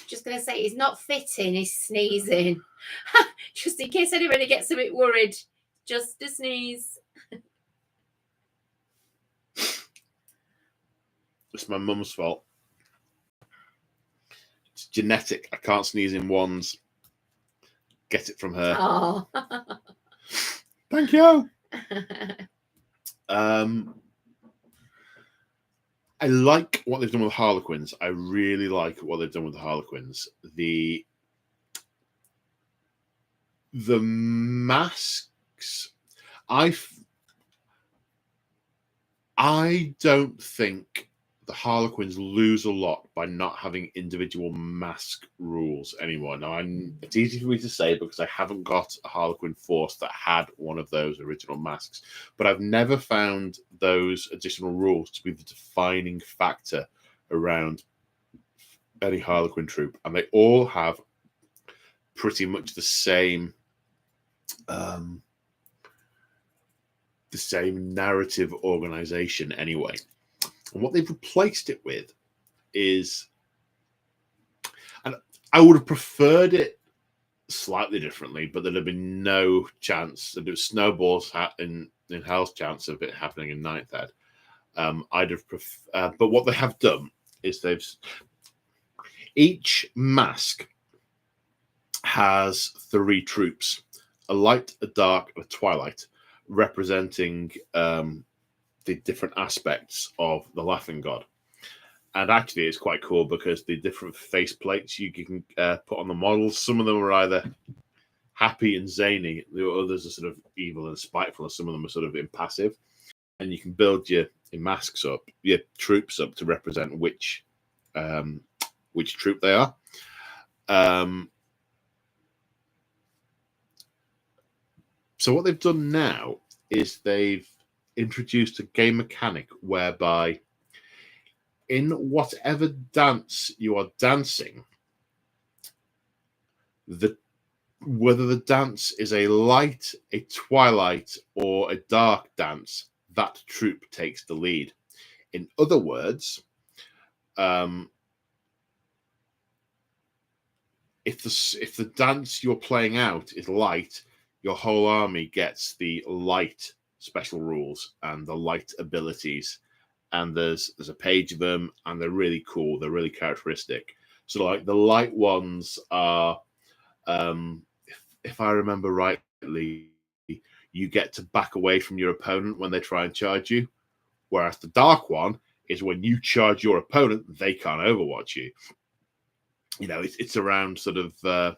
Just going to say, he's not fitting, he's sneezing. Just in case anybody gets a bit worried. Just a sneeze. It's my mum's fault. It's genetic. I can't sneeze in ones. Get it from her. Oh. Thank you. I like what they've done with Harlequins. I really like what they've done with the Harlequins. The masks. I don't think the Harlequins lose a lot by not having individual mask rules anymore. Now, it's easy for me to say because I haven't got a Harlequin force that had one of those original masks, but I've never found those additional rules to be the defining factor around any Harlequin troop, and they all have pretty much the same narrative organization anyway. And what they've replaced it with is, and I would have preferred it slightly differently, but there'd have been no chance. There was snowballs in hell's chance of it happening in Ninth Ed. I'd have preferred, but what they have done is each mask has 3 troops: a light, a dark, and a twilight, representing the different aspects of the Laughing God. And actually, it's quite cool because the different face plates you can put on the models, some of them are either happy and zany, the others are sort of evil and spiteful, and some of them are sort of impassive. And you can build your masks up, your troops up to represent which troop they are. So what they've done now is they've introduced a game mechanic whereby in whatever dance you are dancing, whether the dance is a light, a twilight, or a dark dance, that troop takes the lead. In other words, if the dance you're playing out is light, your whole army gets the light special rules and the light abilities, and there's a page of them, and they're really cool. They're really characteristic. So like the light ones are, if I remember rightly, you get to back away from your opponent when they try and charge you, whereas the dark one is when you charge your opponent, they can't overwatch you. You know, it's around sort of the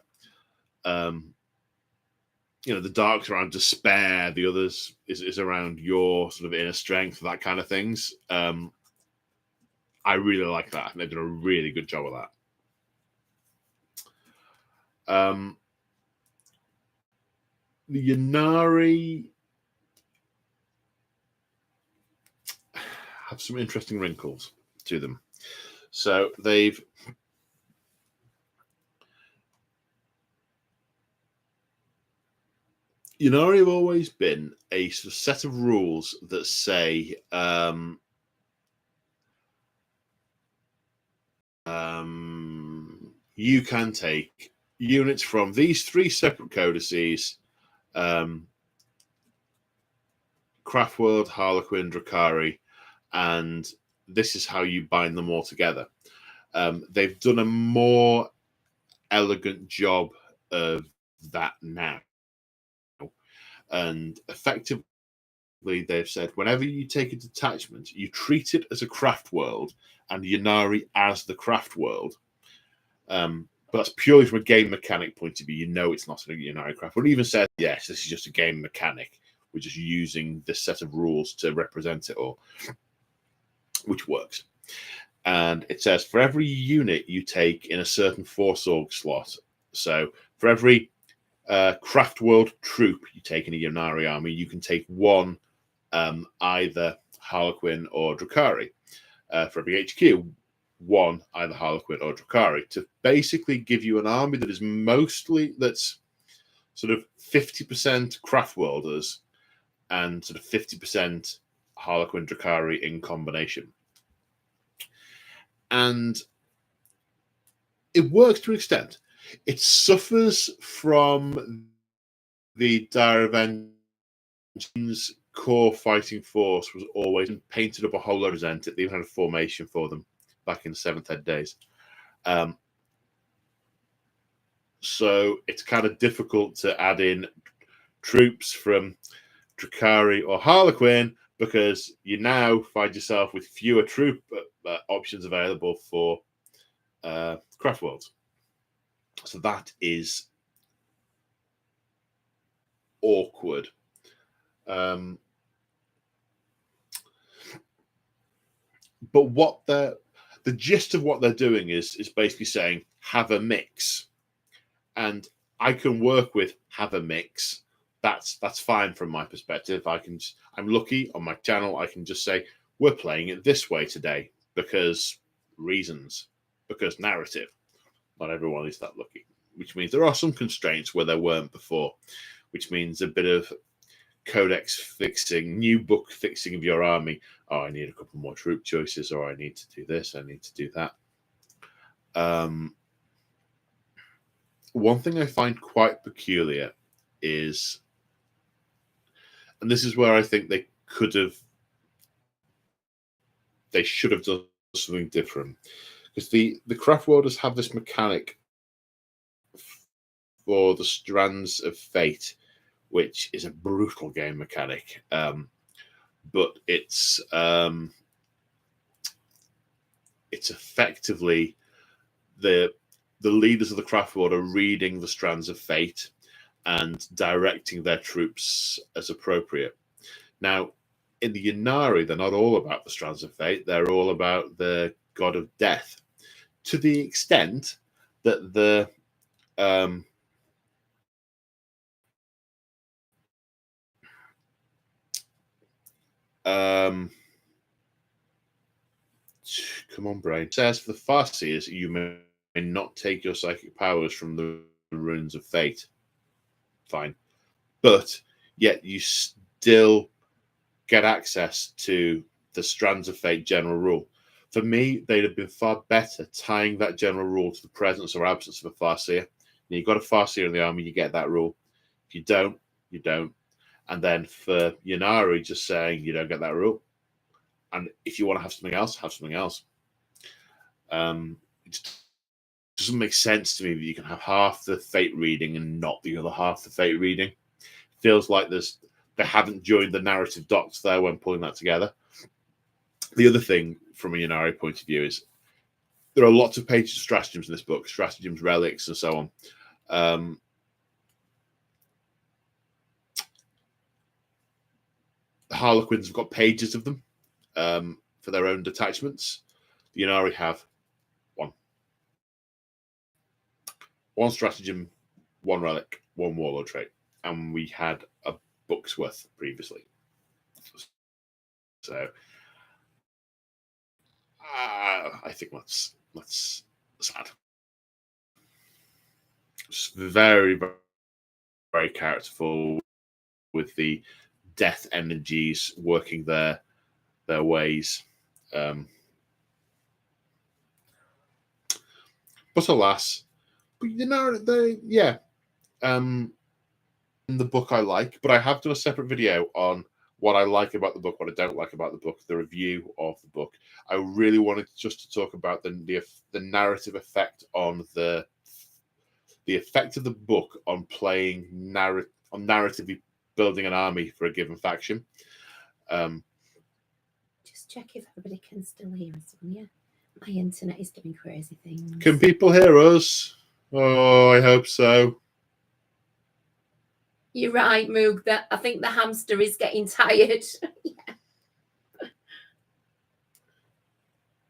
dark's around despair, the others is around your sort of inner strength, that kind of things. I really like that. They've done a really good job of that. The Ynnari have some interesting wrinkles to them. So Ynnari have always been a sort of set of rules that say you can take units from these 3 separate codices: Craftworld, Harlequin, Drakari, and this is how you bind them all together. They've done a more elegant job of that now. And effectively, they've said, whenever you take a detachment, you treat it as a craft world and Ynnari as the craft world. But that's purely from a game mechanic point of view. You know it's not a Ynnari craft. But it even said, yes, this is just a game mechanic. We're just using this set of rules to represent it all, which works. And it says, for every unit you take in a certain force org slot, so for every craft world troop you take in a Ynnari army, you can take 1 either Harlequin or Drakari. For every HQ, 1 either Harlequin or Drakari, to basically give you an army that is that's sort of 50% craft worlders and sort of 50% Harlequin Drakari in combination. And it works to an extent. It suffers from the Dire of Vengeance core fighting force was always painted up a whole load of Zent. They even had a formation for them back in the 7th Ed days. So it's kind of difficult to add in troops from Drakari or Harlequin because you now find yourself with fewer troop options available for craft worlds. So that is awkward. But what the gist of what they're doing is basically saying have a mix, and I can work with have a mix. That's fine from my perspective. I'm lucky on my channel. I can just say we're playing it this way today because reasons, because narrative. Not everyone is that lucky, which means there are some constraints where there weren't before, which means a bit of codex fixing, new book fixing of your army. Oh, I need a couple more troop choices, or I need to do this, I need to do that. One thing I find quite peculiar is, and this is where I think they should have done something different, because the craft worlders have this mechanic for the Strands of Fate, which is a brutal game mechanic, but it's effectively the leaders of the craft world are reading the Strands of Fate and directing their troops as appropriate. Now, in the Ynnari, they're not all about the Strands of Fate. They're all about the god of death, to the extent that the come on, brain. It says for the Farseers, you may not take your psychic powers from the runes of fate. Fine. But yet you still get access to the Strands of Fate general rule. For me, they'd have been far better tying that general rule to the presence or absence of a Farseer. Now, you've got a Farseer in the army, you get that rule. If you don't, you don't. And then for Ynnari, just saying you don't get that rule. And if you want to have something else, have something else. It doesn't make sense to me that you can have half the fate reading and not the other half the fate reading. Feels like they haven't joined the narrative dots there when pulling that together. The other thing from a Ynnari point of view is there are lots of pages of stratagems in this book, stratagems, relics, and so on. The Harlequins have got pages of them for their own detachments. The Ynnari have one stratagem, one relic, one warlord trait, and we had a book's worth previously. So I think that's sad. Just very, very, very characterful with the death energies working their ways. But alas, in the book I like, but I have done a separate video on what I like about the book, what I don't like about the book, the review of the book. I really wanted just to talk about the narrative effect on the effect of the book on playing narratively building an army for a given faction. Just check if everybody can still hear us. Yeah, my internet is doing crazy things. Can people hear us? Oh, I hope so. You're right, Moog. That I think the hamster is getting tired. Yeah.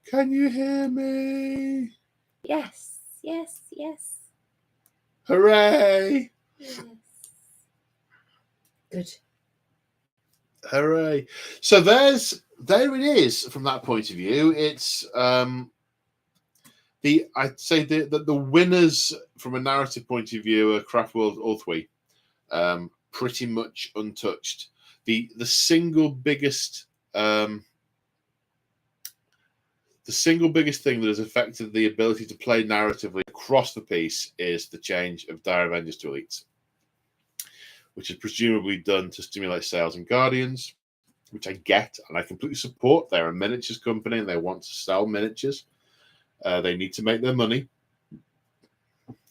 Can you hear me? Yes, yes, yes. Hooray! Yes. Good. Hooray! So there it is from that point of view. It's I'd say the winners from a narrative point of view are Craftworld Ulthwe, pretty much untouched. the single biggest thing that has affected the ability to play narratively across the piece is the change of Dire Avengers to Elites, which is presumably done to stimulate sales in Guardians, which I get and I completely support. They're a miniatures company and they want to sell miniatures. They need to make their money.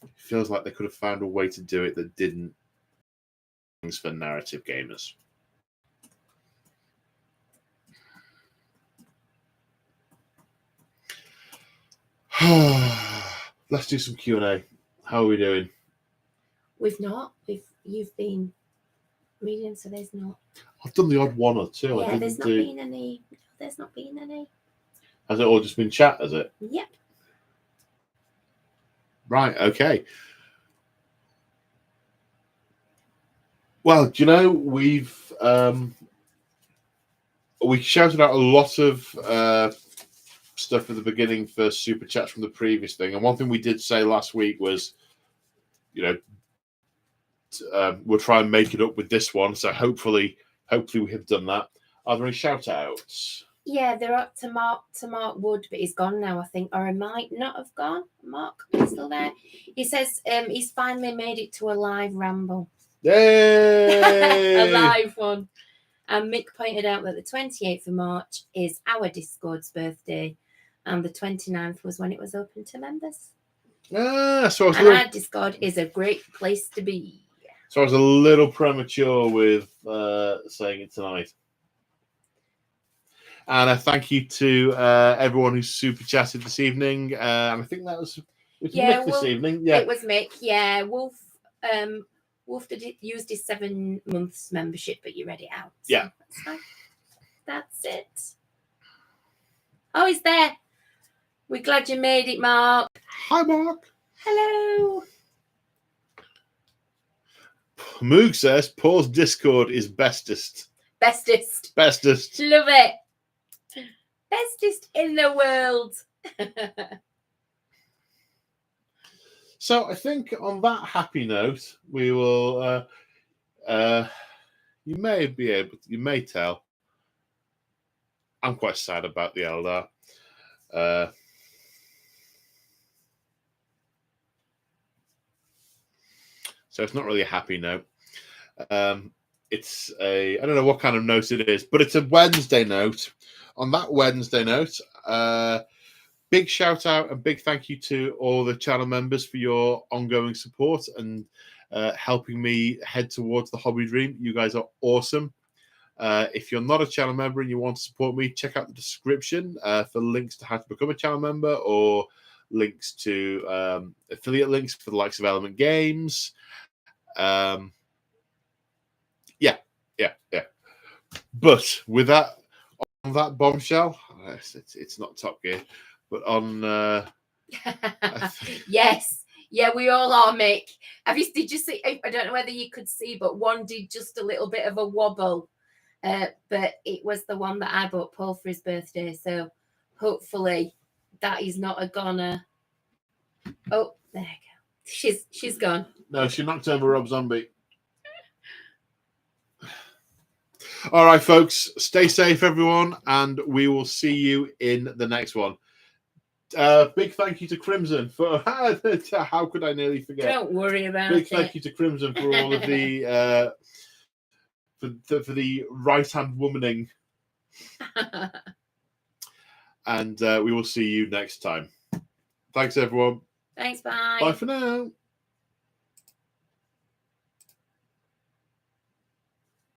It feels like they could have found a way to do it that didn't things for narrative gamers. Let's do some Q&A. How are we doing? We've not. You've been reading, so there's not. I've done the odd one or two. Yeah, there's not been any. No, there's not been any. Has it all just been chat, has it? Yep. Right, okay. Well, do you know, we shouted out a lot of stuff at the beginning for super chats from the previous thing, and one thing we did say last week was, you know, we'll try and make it up with this one. So hopefully we have done that. Are there any shout outs? Yeah, they're up to Mark Wood, but he's gone now, I think, or he might not have gone. Mark, are you still there? He says he's finally made it to a live ramble. Yay! A live one. And Mick pointed out that the 28th of March is our Discord's birthday, and the 29th was when it was open to members. So our Discord is a great place to be. So I was a little premature with saying it tonight. And a thank you to everyone who super chatted this evening. And I think that was Mick this evening. Yeah, it was Mick. Yeah, Wolf used his 7 months membership, but you read it out. So yeah, that's fine. That's it. Oh, he's there. We're glad you made it, Mark. Hi, Mark. Hello. Moog says Paul's Discord is bestest. Bestest. Love it. Bestest in the world. So I think on that happy note, we will. You may tell. I'm quite sad about the Eldar. So it's not really a happy note. It's I don't know what kind of note it is, but it's a Wednesday note. On that Wednesday note, big shout out and big thank you to all the channel members for your ongoing support and helping me head towards the hobby dream. You guys are awesome. If you're not a channel member and you want to support me, check out the description for links to how to become a channel member or links to affiliate links for the likes of Element Games. Yeah. But with that, on that bombshell, it's not Top Gear, but on yes, yeah, we all are, Mick. Did you see? I don't know whether you could see, but one did just a little bit of a wobble. But it was the one that I bought Paul for his birthday, so hopefully that is not a goner. Oh, there you go. She's gone. No, she knocked over Rob Zombie. All right, folks, stay safe, everyone, and we will see you in the next one. Big thank you to Crimson for how could I nearly forget? Don't worry about it. Big thank you to Crimson for all of the for the right hand womaning. And we will see you next time. Thanks, everyone. Thanks, bye. Bye for now.